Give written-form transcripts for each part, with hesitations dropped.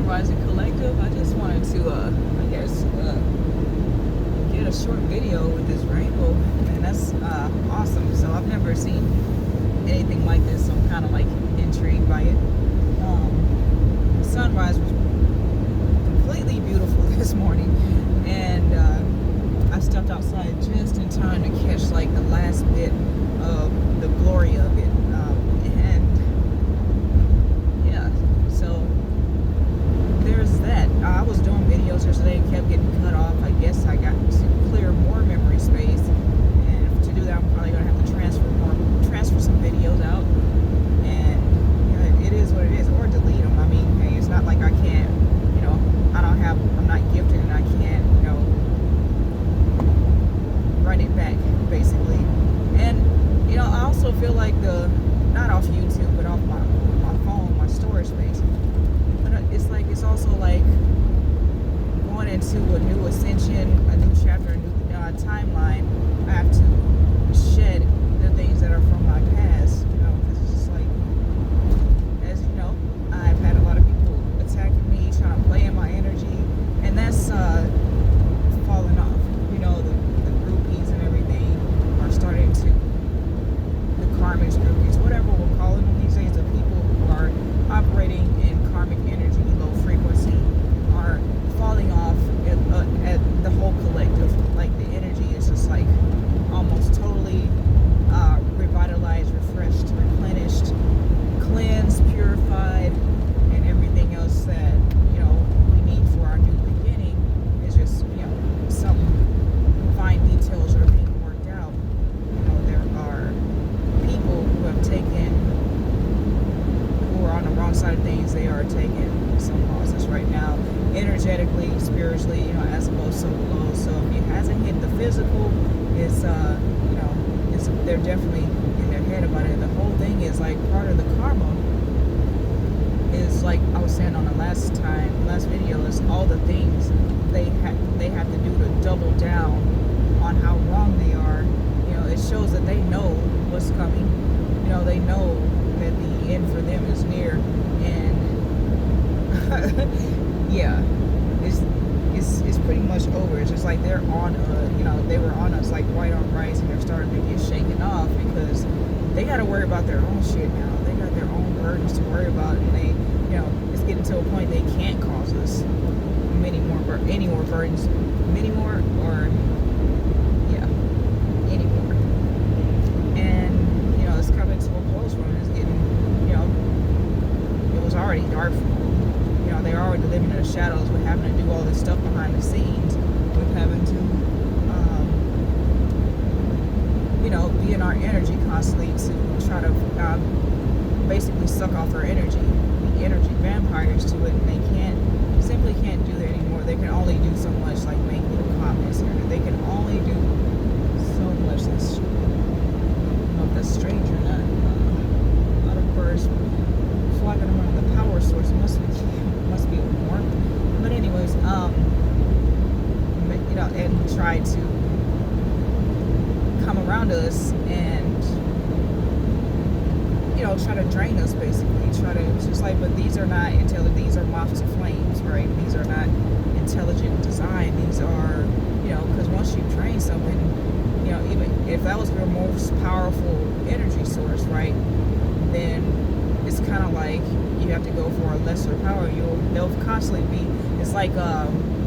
Rising Collective. I just wanted to, get a short video with this rainbow, and that's awesome. So I've never seen anything like this, so I'm kind of like intrigued by it. The sunrise was completely beautiful this morning, and I stepped outside just in time to catch like the last bit of the glory of it. There's that. I was doing videos yesterday, kept getting cut off. I guess I got to clear more memory space, and to do that, I'm probably gonna have to transfer some videos out. And it is what it is, or delete them. I mean, hey, it's not like I can't, I'm not gifted, and I can't, run it back, basically. And I also feel like not off YouTube, but off my phone, my storage space. It's also like going into a new ascension, a new chapter, a new timeline. I have to shed the things that are from my past, because it's just like, as you know, I've had a lot of people attacking me, trying to play in my energy, and that's falling off. The groupies and everything are starting to, the karmic groupies, whatever we'll call them these days, the people who are operating in karmic energy, low frequency, are falling off at the whole collective. Like, the energy is just like almost totally revitalized, refreshed, replenished, cleansed, purified, and everything else that we need for our new beginning is just some fine details are being worked out. There are people who have who are on the wrong side of things. They are taking some losses right now, energetically, spiritually, as above, so below. So if it hasn't hit the physical, they're definitely in their head about it. The whole thing is like part of the karma is, like I was saying on the last video, is all the things they have to do to double down on how wrong they are. It shows that they know what's coming. They know that the end for them is near, and yeah, it's pretty much over. It's just like they're on they were on us like white on rice, and they're starting to get shaken off because they got to worry about their own shit now. They got their own burdens to worry about, and they it's getting to a point they can't cause us any more burdens, anymore. And it's coming to a close when it's getting, it was already dark for them. They're already living in the shadows with having to do all this stuff behind the scenes, with having to be in our energy constantly to try to basically suck off our energy, be energy vampires to it, and they simply can't do that anymore. They can only do so much, like make little comments here. They can only do so much. That's, I don't know if that's strange or not. A lot of birds flocking around the power source. Must be warm. But anyways, and try to come around us and try to drain us, basically. It's just like, but these are not intelligent. These are moths to flames, right? These are not intelligent design. These are, because once you drain something, even if that was your most powerful energy source, right, then it's kind of like you have to go for a lesser power. They'll constantly be, it's like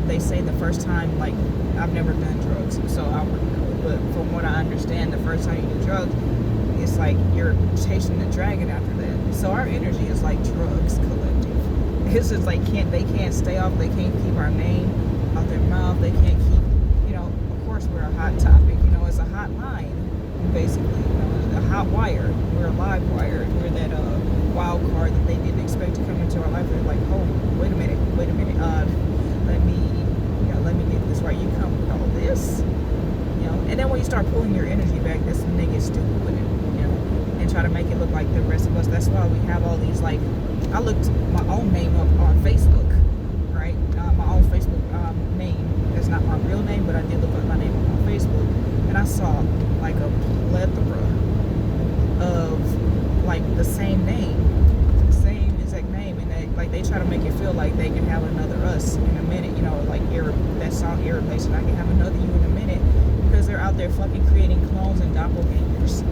they say the first time, like, I've never done drugs, so I wouldn't know, but from what I understand, the first time you do drugs, it's like you're chasing the dragon after that. So our energy is like drugs collective. It's just like they can't stay off, they can't keep our name out their mouth, they can't keep, of course we're a hot topic, it's a hot line, basically, a hot wire. We're a live wire. We're that wild card that they didn't expect to come into our life. They're like, oh, wait a minute, let me get this right. You come with all this, and then when you start pulling your energy back, that's when they get stupid with it, and try to make it look like the rest of us. That's why we have all these, like, I looked my own name up on Facebook, right? My own Facebook name. That's not my real name, but I did look up my name on Facebook, and I saw like a plethora of like the same name, the same exact name, and they try to make it feel like they can have another us in a minute. You know, like that song Irreplaceable. I can have another you in a minute, because they're out there fucking creating clones and doppelgangers,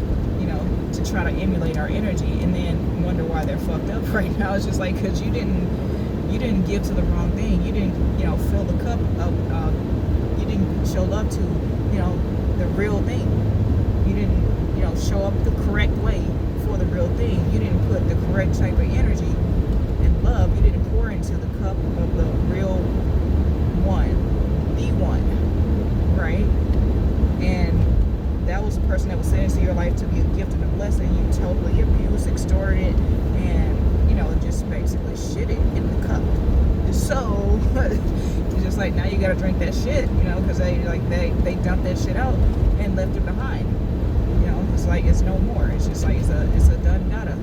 you know, to try to emulate our energy, and then wonder why they're fucked up right now. It's just like, because you didn't give to the wrong thing. You didn't, you know, fill the cup up. You didn't show love to, you know, the real thing. You didn't, you know, show up the correct way for the real thing. You didn't put the correct type of energy and love. You didn't pour into the cup of the real one, the one, right? And that was a person that was sent into your life to be a gift and a blessing. You totally abused, extorted, and, you know, just basically shit it in the cup. So it's just like, now you gotta drink that shit, you know, because they dumped that shit out and left it behind. You know, it's like, it's no more. It's just like, it's a done data.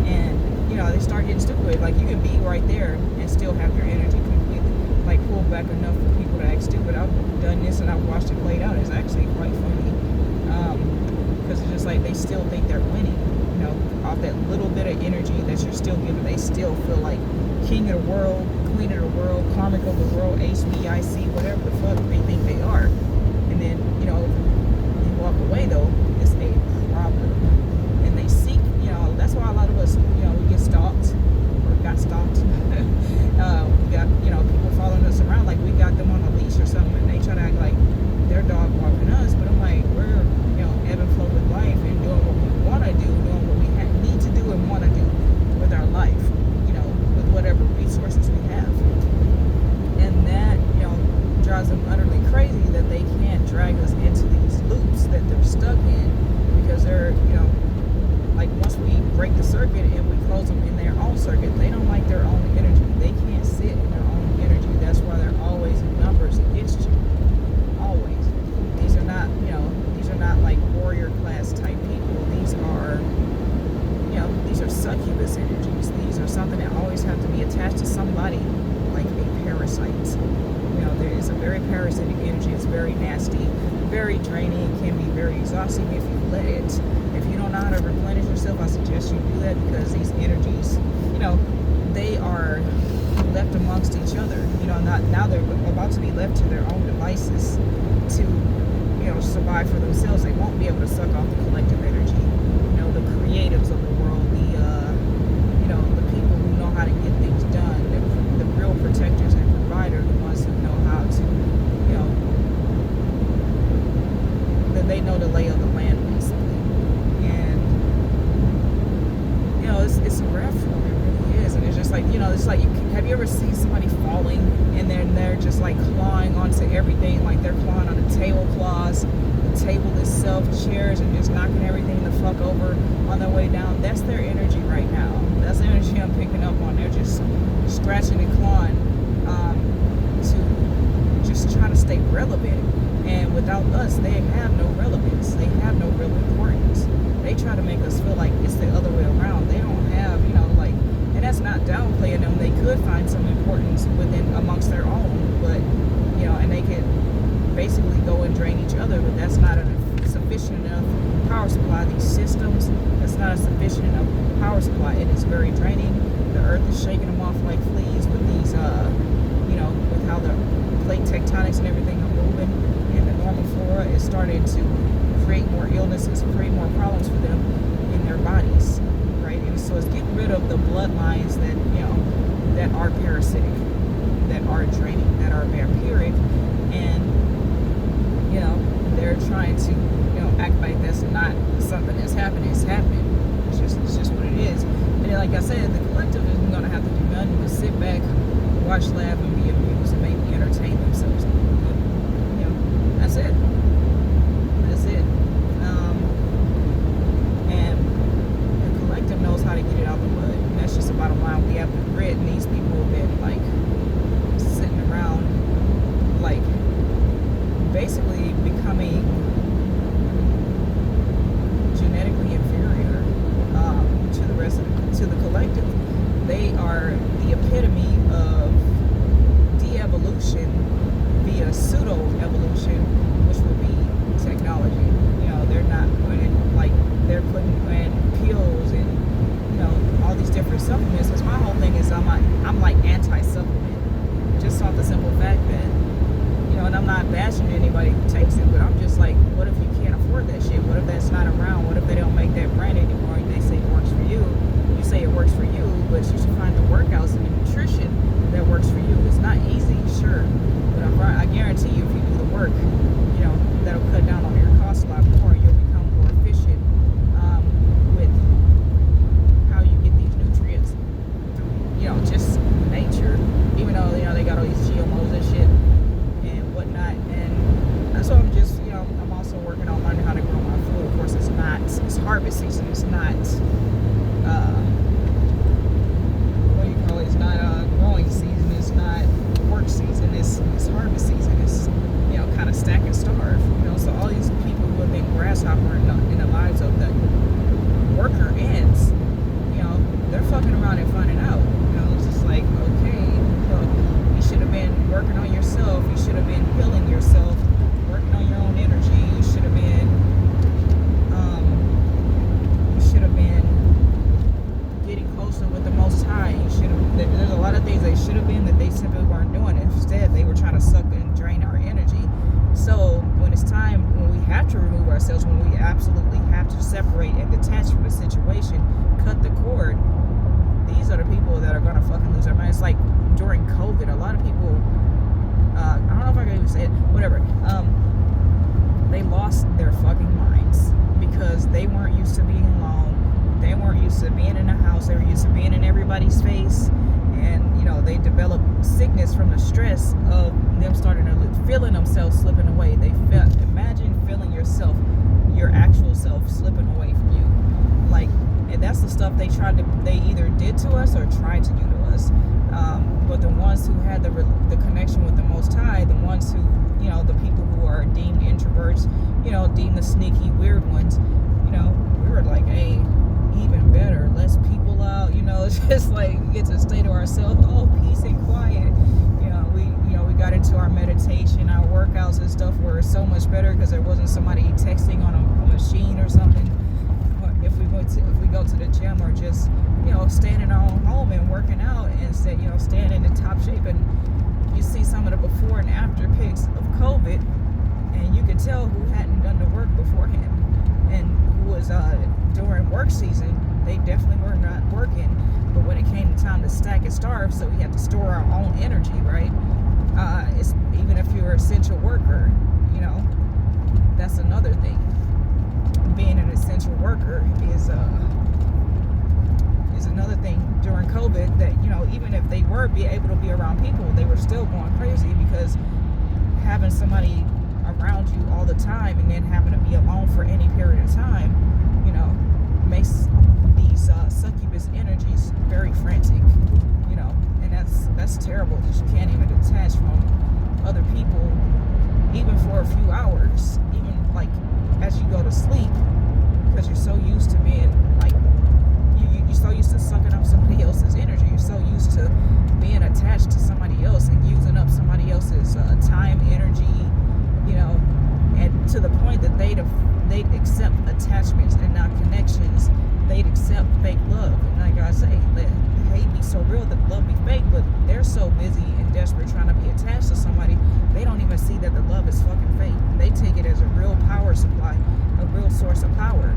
And, you know, they start getting stupid. Like, you can be right there and still have your energy completely, like, pulled back enough for people to act stupid. I've done this and I've watched it played out. It's actually quite funny. Because it's just like, they still think they're winning, you know, off that little bit of energy that you're still giving. They still feel like king of the world, queen of the world, karmic of the world, HBIC, whatever the fuck they think they are. And then, you know, you walk away though, it's a problem. And they seek, you know, that's why a lot of us, you know, we get stalked or got stalked. We got, you know, people following us around like we got them on a leash or something, and they try to act like they're dog walking us. But I'm like, we're, you know, ebb and flow with life and doing what we want to do, doing what we need to do and want to do with our life, you know, with whatever resources we have. And that, you know, drives them utterly crazy that they can't drag us into these loops that they're stuck in, because they're, you know, like, once we break the circuit and we close them in their own circuit, they don't like their own energy. They can't sit in their own energy. That's why they're always in numbers against you. Always. These are not, you know, these are not like warrior class type people. These are, you know, these are succubus energies. These are something that always have to be attached to somebody, like a parasite. You know, there is a very parasitic energy. It's very nasty, very draining. It can be very exhausting if you let it. If you don't know how to replenish yourself, I suggest you do that, because these energies, you know, they are left amongst each other. You know, now they're about to be left to their own devices to, you know, survive for themselves. They won't be able to suck off the collective energy. You know, the creatives of the world, you know, the people who know how to get things done, the real protectors and providers, the ones who know how to, you know, that they know the lay of the land, basically. And, you know, it's a rare form. It really is. And it's just like, you know, it's like, have you ever seen somebody falling and they're just like clawing onto everything, like they're clawing on the tablecloths, the table itself, chairs, and just knocking everything the fuck over on their way down? That's their energy right now. That's the energy I'm picking up on. They're just scratching and clawing to just try to stay relevant. And without us, they have no relevance. They have no real importance. They try to make us feel like it's the other way around. They don't have, you know, like, and that's not downplaying them. They could find some importance within amongst their own, but, you know, and they could basically go and drain each other, but that's not a sufficient enough power supply. These systems, that's not a sufficient enough power supply. It is very draining. The earth is shaking them off like fleas with these, you know, with how the plate tectonics and everything are moving, and the normal flora is starting to create more illnesses, create more problems for them in their bodies, right? And so it's getting rid of the bloodlines that, you know, that are parasitic, that are draining, that are vampiric, and, you know, they're trying to, you know, act like that's not something that's happening. It's happening. It's just what it is. And then, like I said, the collective isn't going to have to do nothing but sit back, watch, laugh, and be amused, and maybe entertain themselves. You know, that's it. That's it. And the collective knows how to get it out the mud. And that's just the bottom line. We have the grit, and these people have been like sitting around, like basically becoming genetically inferior to the rest of to the collective. They are the epitome of de-evolution via pseudo-evolution, which would be technology. You know, they're not putting, like, they're putting in pills and, you know, all these different supplements. Because my whole thing is I'm like anti-supplement, just off the simple fact that, and I'm not bashing anybody who takes it, but I'm just like, what if you can't afford that shit? What if that's not around? What if they don't make that brand anymore? They say it works for you. You say it works for you, but you should find the workouts and the nutrition that works for you. It's not easy, sure, but I guarantee you, if you do the work, that'll cut down on your costs a lot more. You'll become more efficient with how you get these nutrients through, just nature. Even though they got all these GMOs and shit and whatnot, and so I'm just, I'm also working on learning how to grow my food. Of course, it's harvest season. It's not, it's not growing season. It's not work season. It's harvest season. It's, kind of stack and starve. So all these people who have been grasshopper in the lives of the worker ants, they're fucking around and finding out. It's just like, okay, you should have been working on yourself. You should have been healing yourself, working on your own energy. You should have been getting closer with the Most High. There's a lot of things they should have been that they simply weren't doing. Instead, they were trying to suck and drain our energy. So when it's time, when we have to remove ourselves, when we absolutely have to separate and detach from the situation, cut the cord, these are the people that are going to fucking lose their minds. It's like during COVID, a lot of people, I don't know if I can even say it, whatever, they lost their fucking minds because they weren't used to being alone. They weren't used to being in a house. They were used to being in everybody's face. And, they developed sickness from the stress of them starting to feeling themselves slipping away. Imagine feeling yourself, your actual self slipping away from you. Like, and that's the stuff they either did to us or tried to do to us. But the ones who had the connection with the Most High, the ones who, the people who are deemed introverts, deemed the sneaky weird ones, we were like, hey, even better, less people out, it's just like we get to stay to ourselves, peace and quiet. We got into our meditation, our workouts and stuff were so much better because there wasn't somebody texting on a machine or something. If we go to the gym or just, staying in our own home and working out and staying in the top shape, and you see some of the before and after pics of COVID, and you could tell who hadn't done the work beforehand and who was during work season, they definitely were not working. But when it came time to stack and starve, so we had to store our own energy, right? It's, even if you're an essential worker, that's another thing. Being an essential worker is another thing during COVID that, even if they were able to be around people, they were still going crazy because having somebody around you all the time and then having to be alone for any period of time, makes these succubus energies very frantic, and that's terrible because you can't even detach from other people even for a few hours, even like as you go to sleep, because you're so used to being like you're so used to sucking up somebody else's energy. You're so used to being attached to somebody else and using up somebody else's time, energy, and to the point that they'd accept attachments and not connections. They'd accept fake love. And like I say, let hate be so real that love be fake, but they're so busy and desperate trying to be attached to somebody, they don't even see that the love is fucking fake. They take it as a real power supply, a real source of power.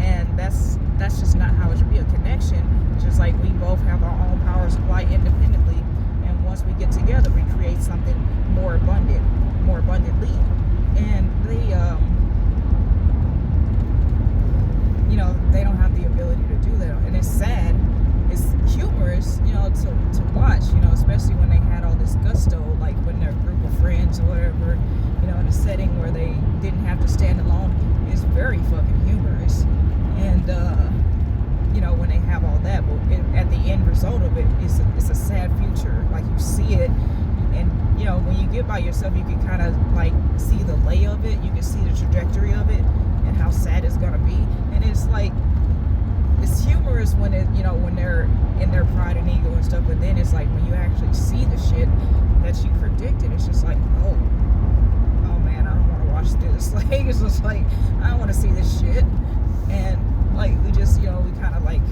And that's just not how it should be. A connection, it's just like we both have our own power supply independently, and once we get together, we create something more abundantly. And they don't have the ability to do that, and it's sad. It's humorous, to watch, especially when they had all this gusto, like when their group of friends or whatever, in a setting where they didn't have to stand alone. It's very fucking humorous, and when they have all that, but at the end result of it, it's a sad future. Like, you see it, and when you get by yourself, you can kind of like see the lay of it. You can see the trajectory of it and how sad it's gonna be. And it's like, it's humorous when when they're in their pride and ego and stuff, but then it's like when you actually see the shit that you predicted, it's just like, oh man, I don't want to watch this. Like, it's just like, I don't want to see this shit. And like we just, we kind of like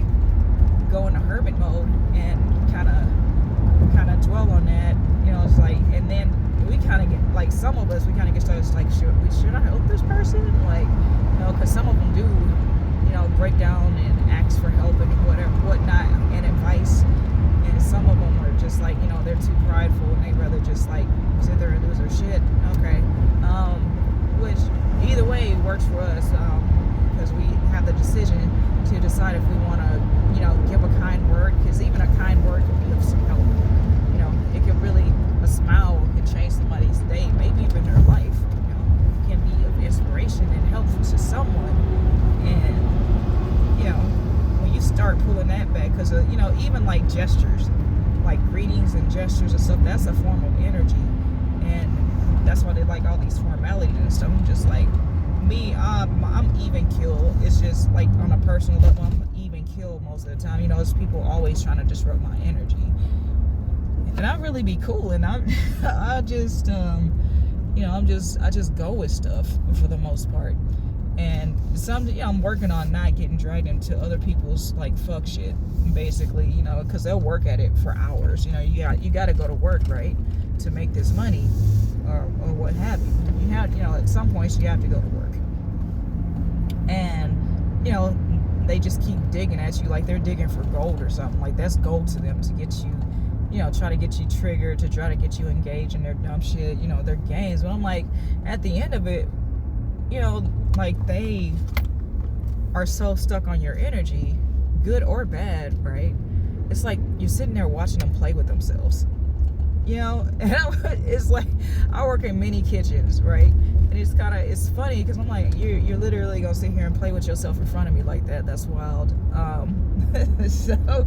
go into hermit mode and kind of dwell on that. It's like, and then we kind of get like, some of us, we kind of get started like, should I help this person? Like, because some of them do, break down and ask for help and whatnot, and advice. And some of them are just like, they're too prideful and they rather just like sit there and lose their shit. Okay. Which either way works for us, because we have the decision to decide if we want to, give a kind word, because even a kind word can be of some help. It can really, a smile can change somebody's day, maybe even their life. Can be of inspiration and helpful to someone. And when you start pulling that back, because even like gestures, like greetings and gestures and stuff, that's a form of energy, and that's why they like all these formalities and stuff. I'm just like, me, I'm even kill. It's just like on a personal level, I'm even kill most of the time. It's people always trying to disrupt my energy, and I really be cool, and I just I just go with stuff for the most part. And I'm working on not getting dragged into other people's like fuck shit, basically, because they'll work at it for hours. You got to go to work, right, to make this money, or what have you. You have, at some points you have to go to work, and they just keep digging at you like they're digging for gold or something. Like that's gold to them, to get you, try to get you triggered, to try to get you engaged in their dumb shit, their games. But I'm like, at the end of it, like they are so stuck on your energy, good or bad, right? It's like you're sitting there watching them play with themselves, and it's like, I work in mini kitchens, right? And it's funny because I'm like, you're literally gonna sit here and play with yourself in front of me like that. That's wild. So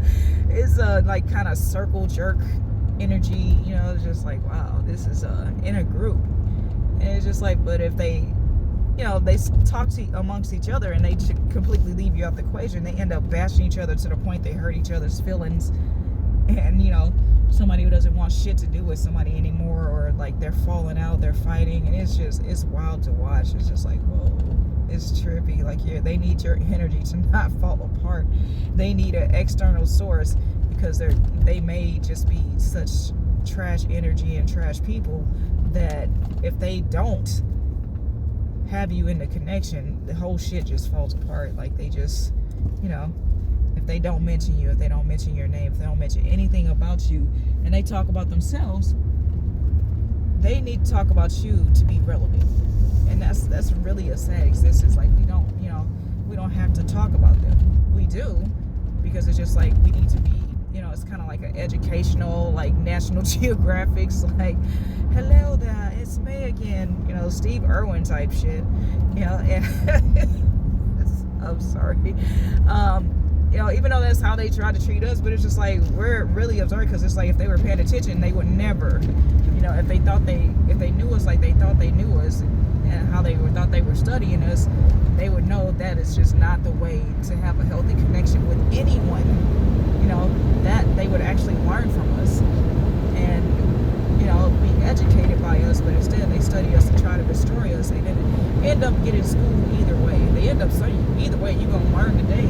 it's like kind of circle jerk energy, it's just like, wow, this is in a group. And it's just like, but if they they talk amongst each other and they completely leave you out the equation, they end up bashing each other to the point they hurt each other's feelings. And somebody who doesn't want shit to do with somebody anymore, or like they're falling out, they're fighting, and it's wild to watch. It's just like, whoa, it's trippy. Like, they need your energy to not fall apart. They need an external source, because they may just be such trash energy and trash people that if they don't have you in the connection, the whole shit just falls apart. Like, they just, if they don't mention you, if they don't mention your name, if they don't mention anything about you, and they talk about themselves, they need to talk about you to be relevant. And that's really a sad existence. Like, we don't have to talk about them. We do, because it's just like, we need to be, it's kind of like an educational, like National Geographic's like, hello there, it's me again, Steve Irwin type shit, and I'm sorry, even though that's how they try to treat us, but it's just like, we're really absurd, because it's like, if they were paying attention, they would never, if they knew us like they thought they knew us, and how they thought they were studying us, they would know that it's just not the way to have a healthy connection with anyone. That they would actually learn from us and, be educated by us, but instead they study us to try to destroy us. They didn't end up getting schooled either way. They end up studying either way. You're going to learn today.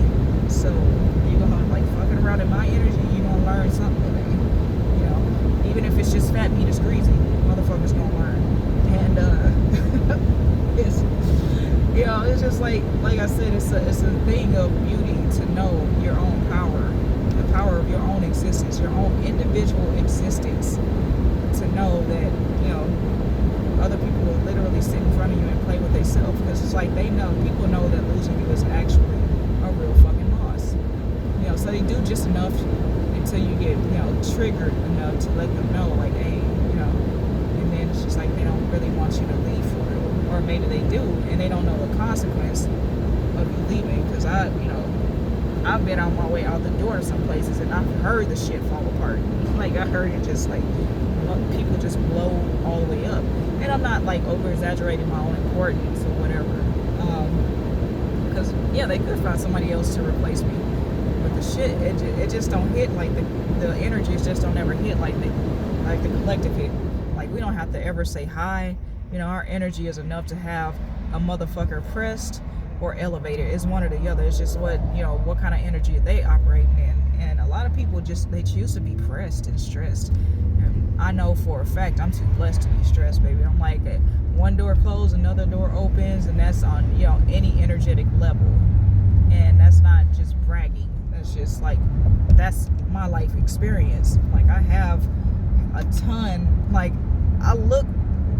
So you're going to, like, fucking around in my energy, you're going to learn something today. Even if it's just fat meat is greasy, motherfuckers going to learn. And it's just like I said, it's a thing of beauty to know your own power, the power of your own existence, your own individual existence, to know that, other people will literally sit in front of you and play with themselves, because it's like, people know that losing you is actually a real fucking loss. So they do just enough until you get, triggered enough to let them know, like, hey, and then it's just like, they don't really want you to leave for it, or maybe they do, and they don't know the consequence of you leaving, because I've been on my way out the door to some places, and I've heard the shit fall apart. Like, I heard it just, like, people just blow all the way up. And I'm not, like, over-exaggerating my own importance or whatever. Because, they could find somebody else to replace me. But the shit, it just don't hit, like, the energies just don't ever hit like the collective hit. Like, we don't have to ever say hi. Our energy is enough to have a motherfucker pressed or elevated. It's one or the other. It's just what, what kind of energy they operate in. And a lot of people they choose to be pressed and stressed. And I know for a fact I'm too blessed to be stressed, baby. I'm like, one door closed, another door opens, and that's on, any energetic level. And that's not just bragging. That's just like, that's my life experience. Like, I have a ton, like, I look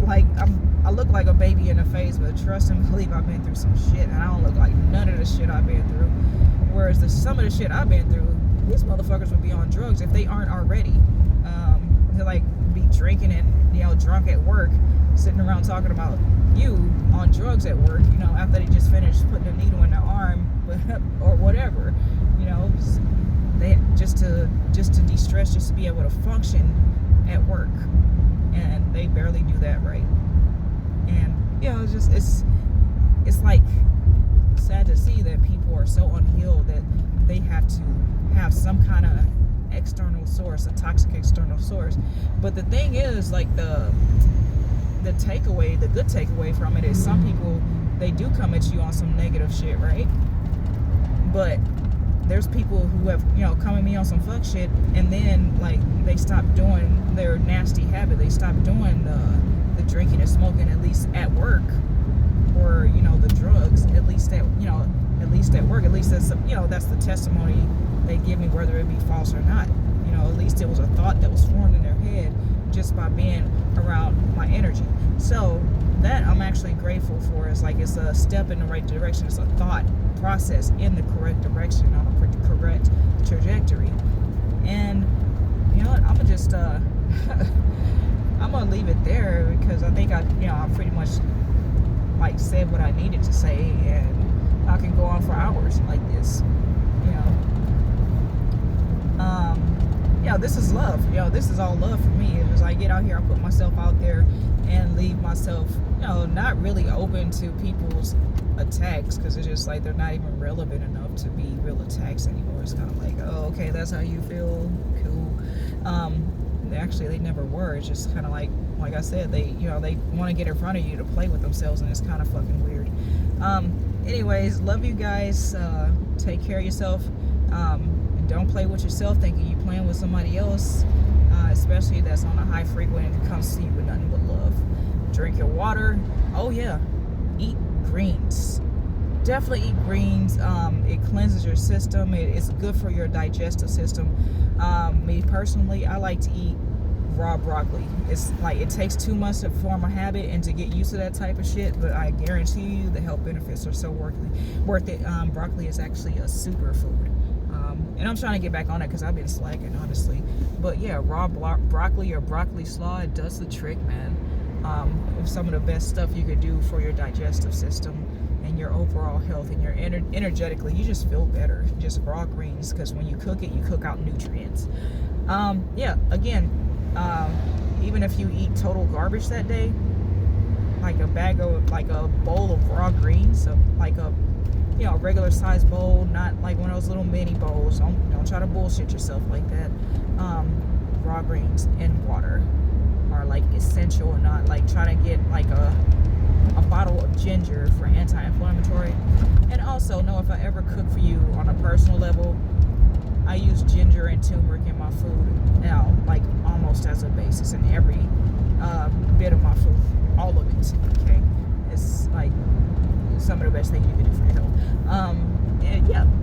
like a baby in the face, but trust and believe I've been through some shit, and I don't look like none of the shit I've been through. Whereas some of the shit I've been through, these motherfuckers would be on drugs if they aren't already. They'll like be drinking and drunk at work, sitting around talking about you on drugs at work. After they just finished putting a needle in their arm or whatever. They just to de-stress, just to be able to function at work, and they barely do that right. And it's like sad to see that people are so unhealed that they have to have some kind of external source, a toxic external source. But the thing is, like, the good takeaway from it is some people, they do come at you on some negative shit, right? But there's people who have, come at me on some fuck shit, and then, like, they stop doing their nasty habit. They stop doing the drinking and smoking, at least at work, or, the drugs, at least at work. At least that's, that's the testimony they give me, whether it be false or not. At least it was a thought that was formed in their head just by being around my energy. So that I'm actually grateful for. It's like, it's a step in the right direction. It's a thought process in the correct direction, on a correct trajectory. And you know what, I'm gonna just I'm gonna leave it there, because I think I pretty much like said what I needed to say, and I can go on for hours like this. This is love. This is all love for me. As I get out here, I put myself out there and leave myself, not really open to people's attacks, because it's just like they're not even relevant enough to be real attacks anymore. It's kind of like, oh, okay, that's how you feel, cool. Actually, they never were. It's just kind of like I said, they want to get in front of you to play with themselves, and it's kind of fucking weird. Anyways, love you guys. Take care of yourself. Don't play with yourself thinking you're playing with somebody else, especially that's on a high frequency and comes to you with nothing but love. Drink your water. Oh yeah, eat greens. Definitely eat greens. It cleanses your system. It's good for your digestive system. Me personally, I like to eat raw broccoli. It's like, it takes 2 months to form a habit and to get used to that type of shit, but I guarantee you the health benefits are so worth it. Broccoli is actually a superfood. And I'm trying to get back on it because I've been slacking, honestly. But yeah, raw broccoli or broccoli slaw, it does the trick, man. It's some of the best stuff you could do for your digestive system and your overall health, and your energetically, you just feel better. Just raw greens, because when you cook it, you cook out nutrients. Again, even if you eat total garbage that day, like a bowl of raw greens, so like a regular size bowl, not like one of those little mini bowls. Don't try to bullshit yourself like that. Raw greens and water are like essential, and not like trying to get like a bottle of ginger for anti-inflammatory. And also know, if I ever cook for you on a personal level, I use ginger and turmeric in my food now, like almost as a basis in every bit of my food, all of it. Okay, it's like some of the best things you can do for your health.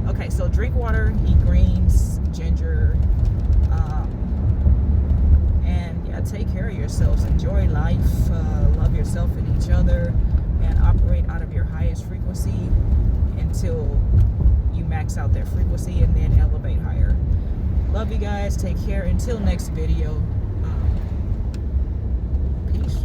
Okay, so drink water, eat greens, ginger, and take care of yourselves. Enjoy life, love yourself and each other, and operate out of your highest frequency until you max out that frequency, and then elevate higher. Love you guys. Take care. Until next video. Peace.